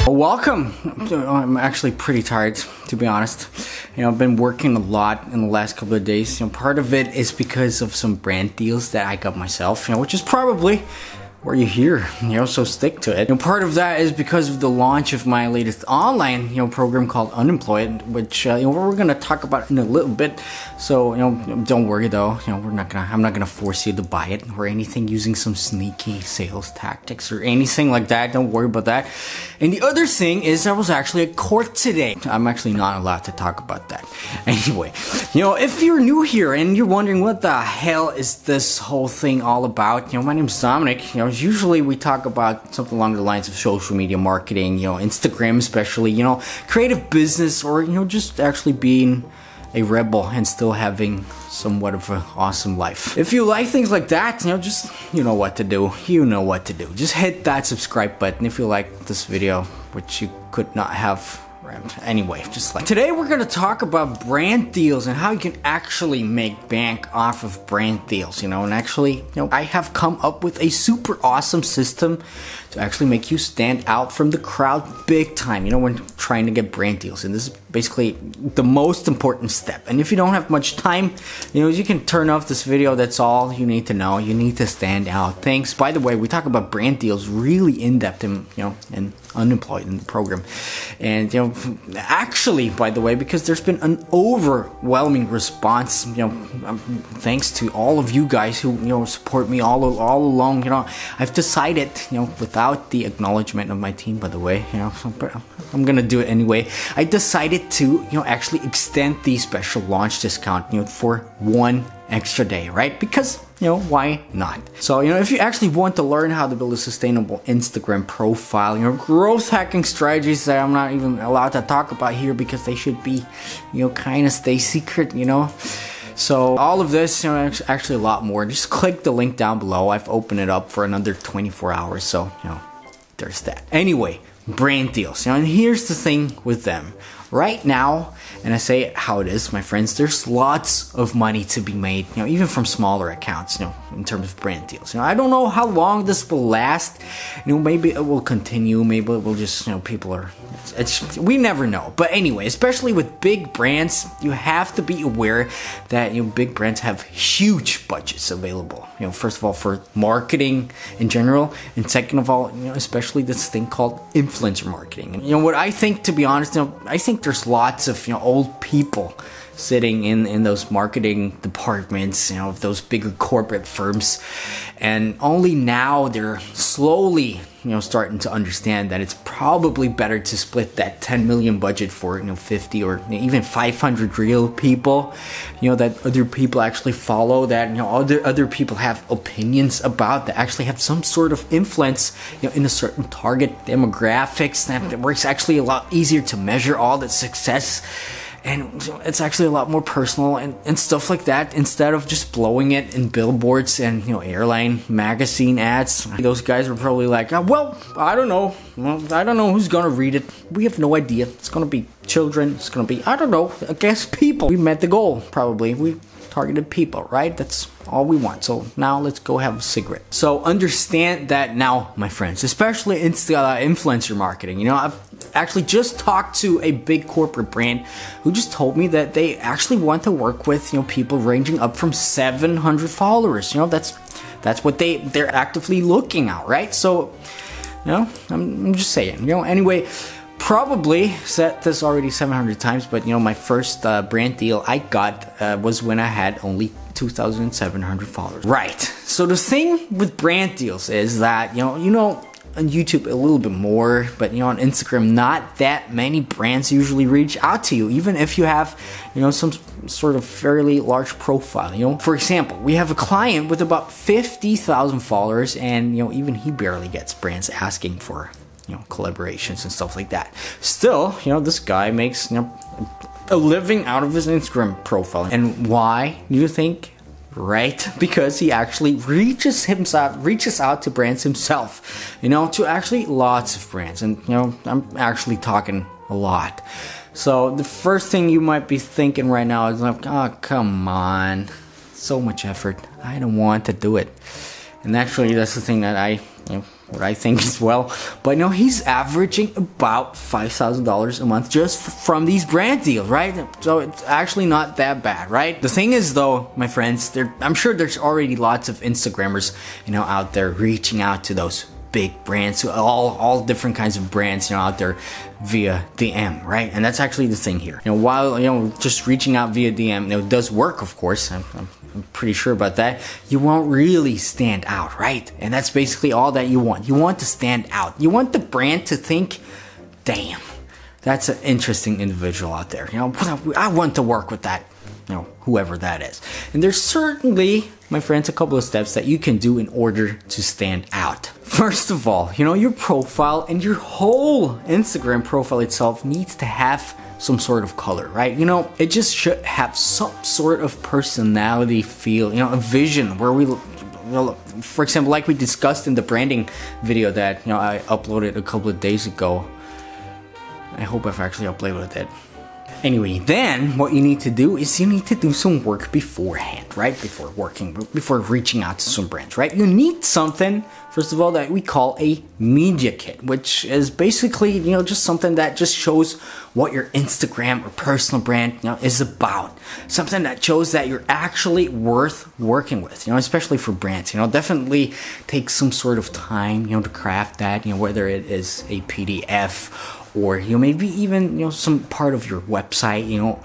Welcome. I'm actually pretty tired, to be honest. I've been working a lot in the last couple of days. Part of it is because of some brand deals that I got myself, which is probably why you're here, so stick to it. Part of that is because of the launch of my latest online, program called Unemployed, which we're gonna talk about in a little bit. So, don't worry though, I'm not gonna force you to buy it or anything using some sneaky sales tactics or anything like that. Don't worry about that. And the other thing is I was actually at court today. I'm actually not allowed to talk about that. Anyway, if you're new here and you're wondering what the hell is this whole thing all about, my name's Dominic. Usually we talk about something along the lines of social media marketing, Instagram especially, creative business, or just actually being a rebel and still having somewhat of an awesome life. If you like things like that, just you know what to do. Just hit that subscribe button if you like this video, which you could not have. Anyway, just like today we're gonna talk about brand deals and how you can actually make bank off of brand deals, and actually, I have come up with a super awesome system to actually make you stand out from the crowd big time, when trying to get brand deals. And this is basically the most important step. And if you don't have much time, you can turn off this video. That's all you need to know. You need to stand out. Thanks. By the way, we talk about brand deals really in depth in Unemployed in the program. And actually, by the way, because there's been an overwhelming response, thanks to all of you guys who support me all along, I've decided, without the acknowledgement of my team, by the way, but I'm gonna do it anyway. I decided to actually extend the special launch discount for 1 extra day, right? Because why not? So if you actually want to learn how to build a sustainable Instagram profile, growth hacking strategies that I'm not even allowed to talk about here because they should be kind of stay secret, So all of this, actually a lot more. Just click the link down below. I've opened it up for another 24 hours, so there's that. Anyway, brand deals. And here's the thing with them. Right now, and I say it how it is, my friends, there's lots of money to be made, even from smaller accounts, in terms of brand deals. I don't know how long this will last. Maybe it will continue. Maybe it will just, people are, we never know. But anyway, especially with big brands, you have to be aware that, big brands have huge budgets available. First of all, for marketing in general, and second of all, especially this thing called influencer marketing. And what I think, to be honest, I think there's lots of old people sitting in those marketing departments, of those bigger corporate firms, and only now they're slowly starting to understand that it's probably better to split that 10 million budget for 50 or even 500 real people, that other people actually follow, that other people have opinions about, that actually have some sort of influence in a certain target demographics, that works actually a lot easier to measure all that success. And it's actually a lot more personal and stuff like that, instead of just blowing it in billboards and airline magazine ads. Those guys were probably like, well, I don't know. Well, I don't know who's gonna read it. We have no idea. It's gonna be children. It's gonna be, I don't know, I guess people. We met the goal, probably. We targeted people, right? That's all we want. So now let's go have a cigarette. So understand that now, my friends, especially influencer marketing. I've actually just talked to a big corporate brand who just told me that they actually want to work with people ranging up from 700 followers. That's what they're actively looking at, right? So I'm just saying. Anyway, probably said this already 700 times, but my first brand deal I got was when I had only 2,700 followers. Right. So the thing with brand deals is that on YouTube a little bit more, but on Instagram not that many brands usually reach out to you, even if you have some sort of fairly large profile. For example, we have a client with about 50,000 followers, and even he barely gets brands asking for collaborations and stuff like that. Still, this guy makes a living out of his Instagram profile. And why do you think? Right? Because he actually reaches out to brands himself, to actually lots of brands. And I'm actually talking a lot. So the first thing you might be thinking right now is like, oh, come on, so much effort, I don't want to do it. And actually that's the thing that I what I think as well. But you know, he's averaging about $5,000 a month just from these brand deals, right? So it's actually not that bad, right? The thing is though, my friends, I'm sure there's already lots of Instagrammers, you know, out there reaching out to those big brands, all different kinds of brands, you know, out there via DM, right? And that's actually the thing here. You know, while, you know, just reaching out via DM, you know, does work, of course. I'm pretty sure about that. You won't really stand out, right? And that's basically all that you want. You want to stand out. You want the brand to think, damn, that's an interesting individual out there. You know, I want to work with that, you know, whoever that is. And there's certainly, my friends, a couple of steps that you can do in order to stand out. First of all, you know, your profile and your whole Instagram profile itself needs to have some sort of color, right? You know, it just should have some sort of personality feel, you know, a vision where well, for example, like we discussed in the branding video that, you know, I uploaded a couple of days ago. I hope I've actually uploaded it. Anyway, then what you need to do is you need to do some work beforehand, right? Before reaching out to some brands, right? You need something, first of all, that we call a media kit, which is basically, you know, just something that just shows what your Instagram or personal brand, you know, is about. Something that shows that you're actually worth working with, you know, especially for brands. You know, definitely take some sort of time, you know, to craft that, you know, whether it is a PDF or, you know, maybe even, you know, some part of your website, you know.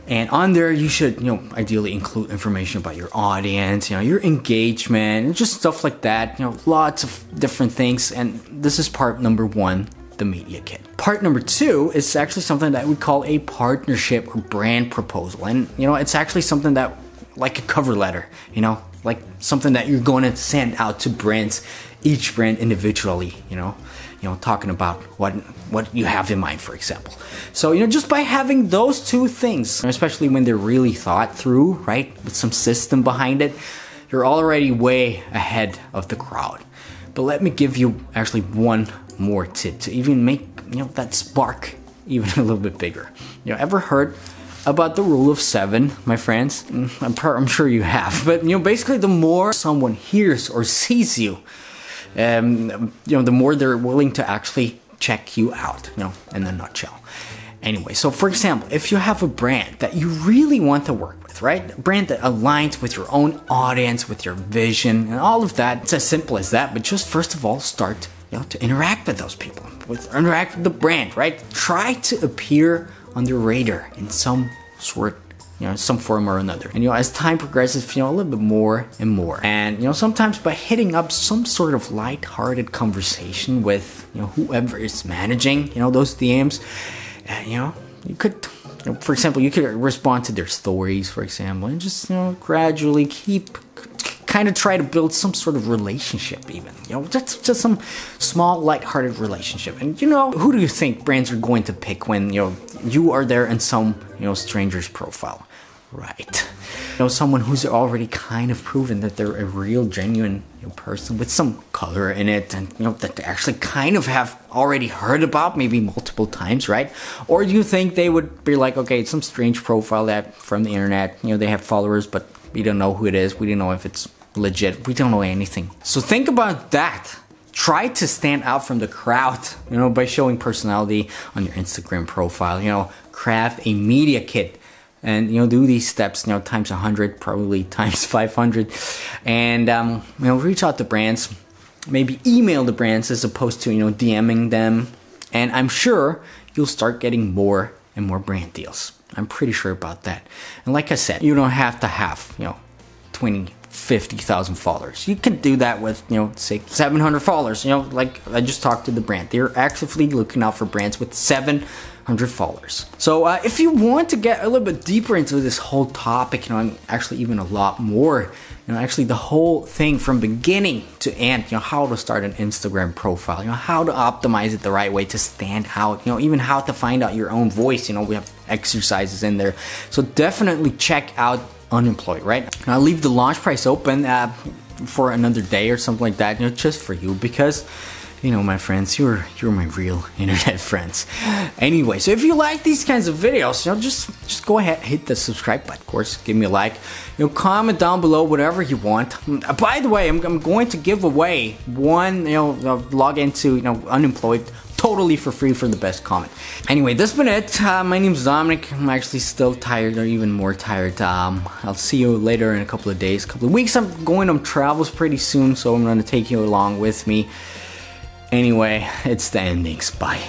And on there, you should, you know, ideally include information about your audience, you know, your engagement, and just stuff like that. You know, lots of different things. And this is part number one, the media kit. Part number two is actually something that we call a partnership or brand proposal. And, you know, it's actually something that, like a cover letter, you know, like something that you're going to send out to brands, each brand individually, you know, talking about what you have in mind, for example. So, you know, just by having those two things, especially when they're really thought through, right, with some system behind it, you're already way ahead of the crowd. But let me give you actually one more tip to even make, you know, that spark even a little bit bigger. You know, ever heard about the rule of 7, my friends? I'm sure you have. But, you know, basically the more someone hears or sees you, you know, the more they're willing to actually check you out, you know, in a nutshell. Anyway, so for example, if you have a brand that you really want to work with, right? A brand that aligns with your own audience, with your vision, and all of that, it's as simple as that. But just first of all, start, you know, to interact with those people, interact with the brand, right? Try to appear on their radar in some sort, you know, some form or another. And, you know, as time progresses, you know, a little bit more and more. And, you know, sometimes by hitting up some sort of light-hearted conversation with, you know, whoever is managing, you know, those DMs, you know, you could, you know, for example, you could respond to their stories, for example, and just, you know, gradually kind of try to build some sort of relationship even, you know, just some small light-hearted relationship. And, you know, who do you think brands are going to pick when, you know, you are there in some, you know, stranger's profile? Right. You know, someone who's already kind of proven that they're a real, genuine, you know, person with some color in it, and, you know, that they actually kind of have already heard about maybe multiple times, right? Or do you think they would be like, okay, it's some strange profile that from the internet, you know, they have followers, but we don't know who it is, we don't know if it's legit, we don't know anything. So think about that. Try to stand out from the crowd, you know, by showing personality on your Instagram profile. You know, craft a media kit, and, you know, do these steps, you know, times 100, probably times 500, and you know, reach out to brands. Maybe email the brands as opposed to, you know, DMing them, and I'm sure you'll start getting more and more brand deals. I'm pretty sure about that. And like I said, you don't have to have, you know, 50,000 followers. You can do that with, you know, say 700 followers. You know, like I just talked to the brand. They're actively looking out for brands with 700 followers. So if you want to get a little bit deeper into this whole topic, you know, and actually even a lot more, you know, actually the whole thing from beginning to end, you know, how to start an Instagram profile, you know, how to optimize it the right way to stand out, you know, even how to find out your own voice, you know, we have exercises in there. So definitely check out Unemployed, right? I'll leave the launch price open for another day or something like that, you know, just for you, because, you You know, my friends, you're my real internet friends. Anyway, so if you like these kinds of videos, you know, just go ahead, hit the subscribe button, of course, give me a like, you know, comment down below whatever you want. By the way, I'm going to give away one, you know, log into, you know, unemployed totally for free for the best comment. Anyway, that's been it. My name's Dominic. I'm actually still tired, or even more tired. I'll see you later in a couple of days, couple of weeks. I'm going on travels pretty soon, so I'm going to take you along with me. Anyway, it's the endings. Bye.